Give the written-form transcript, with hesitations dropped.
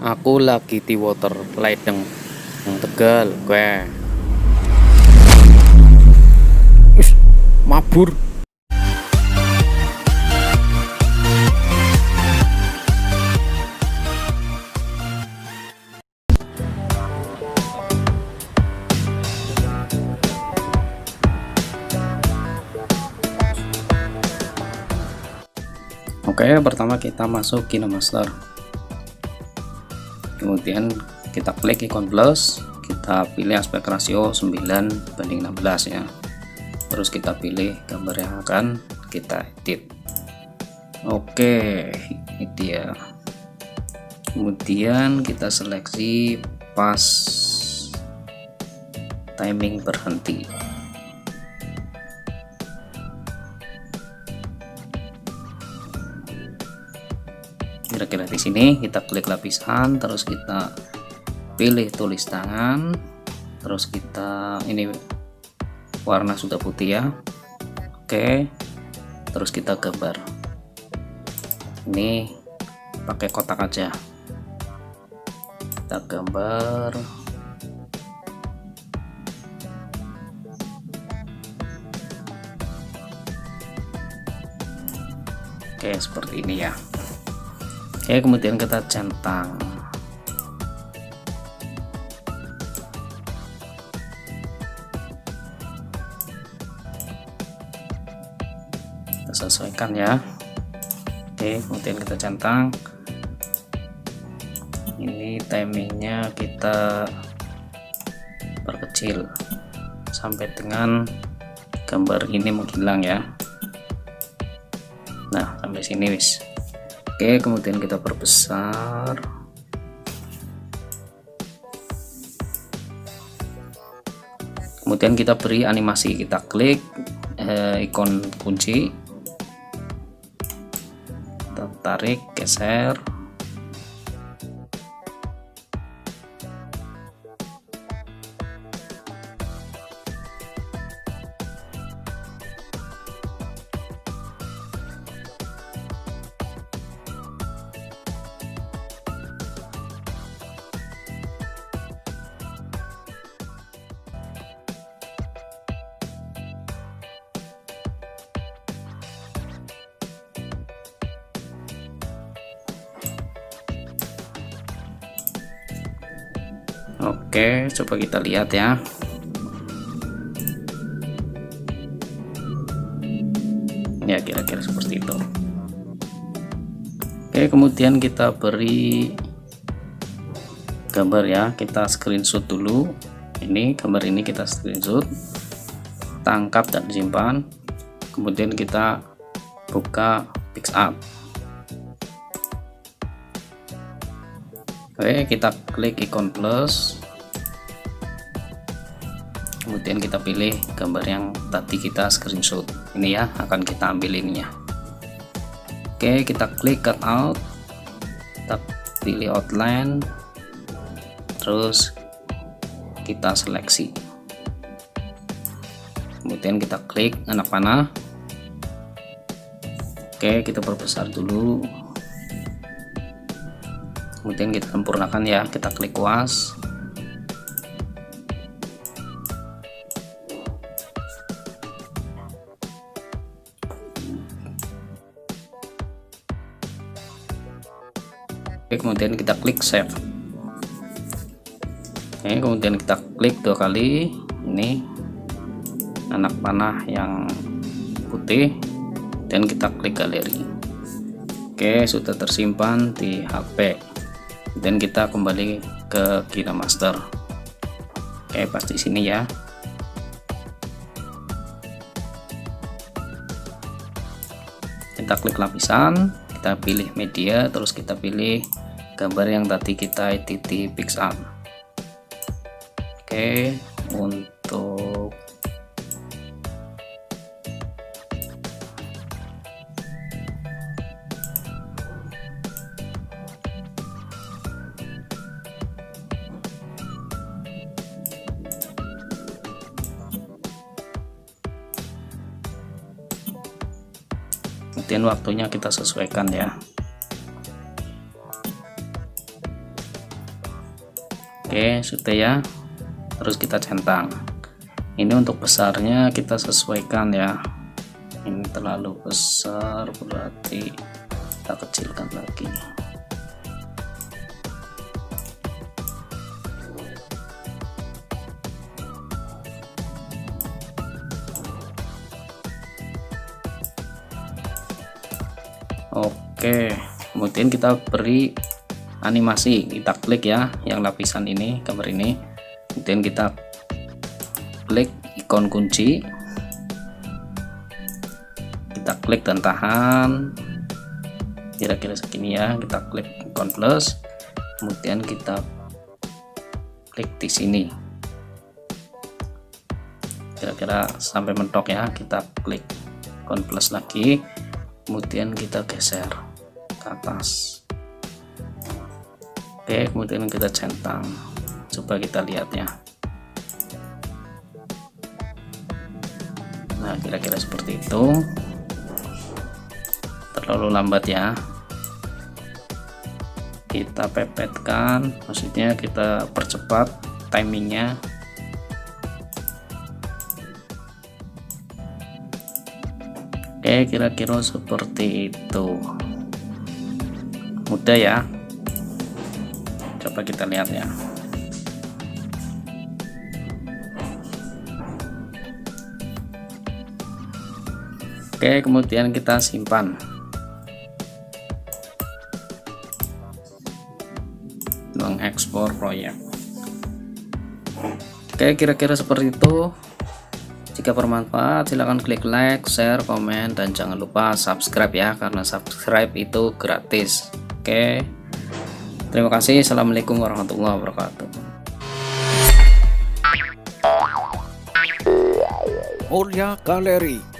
Aku lagi di water ledeng Tegal, gue. Mabur. Oke, pertama kita masuk KinoMaster. Kemudian kita klik ikon plus, kita pilih aspek rasio 9:16 ya. Terus kita pilih gambar yang akan kita edit. Oke, ini dia. Kemudian kita seleksi pas timing berhenti. Kira-kira di sini kita klik lapisan, terus kita pilih tulis tangan, terus kita ini warna sudah putih ya. Oke, terus kita gambar. Ini pakai kotak aja. Kita gambar. Oke, seperti ini ya. Oke, kemudian kita centang. Kita sesuaikan ya. Oke, kemudian kita centang. Ini timingnya kita perkecil sampai dengan gambar ini menghilang ya. Nah, sampai sini wis. Oke, kemudian kita perbesar. Kemudian kita beri animasi, kita klik ikon kunci, kita tarik, geser. Oke, coba kita lihat ya. Ya, kira-kira seperti itu. Oke, kemudian kita beri gambar ya. Kita screenshot dulu. Ini gambar ini kita screenshot, tangkap dan simpan. Kemudian kita buka PicsArt. Oke, kita klik ikon plus, kemudian kita pilih gambar yang tadi kita screenshot. Ini ya, akan kita ambil ininya. Oke, kita klik cut out, kita pilih outline, terus kita seleksi, kemudian kita klik anak panah. Oke, kita perbesar dulu, kemudian kita sempurnakan ya, kita klik kuas. Oke, kemudian kita klik save. Oke, kemudian kita klik 2 kali, ini anak panah yang putih, dan kita klik galeri. Oke, sudah tersimpan di HP. Dan kita kembali ke KinoMaster. Oke, pas di sini ya. Kita klik lapisan, kita pilih media, terus kita pilih gambar yang tadi kita edit di PicsArt. Oke, untuk kemudian waktunya kita sesuaikan ya. Oke, sudah ya. Terus kita centang. Ini untuk besarnya kita sesuaikan ya. Ini terlalu besar, berarti kita kecilkan lagi. Oke, kemudian kita beri animasi, kita klik ya yang lapisan ini, gambar ini, kemudian kita klik ikon kunci, kita klik dan tahan kira-kira segini ya, kita klik ikon plus, kemudian kita klik di sini kira-kira sampai mentok ya, kita klik ikon plus lagi, kemudian kita geser ke atas. Oke, kemudian kita centang, coba kita lihat ya. Nah, kira-kira seperti itu. Terlalu lambat ya, kita pepetkan, maksudnya kita percepat timingnya. Oke, kira-kira seperti itu. Mudah ya, coba kita lihat ya. Oke, kemudian kita simpan, mengekspor proyek. Oke, kira-kira seperti itu. Jika bermanfaat silahkan klik like, share, komen, dan jangan lupa subscribe ya, karena subscribe itu gratis. Oke, terima kasih. Assalamualaikum warahmatullahi wabarakatuh. Mulia Galeri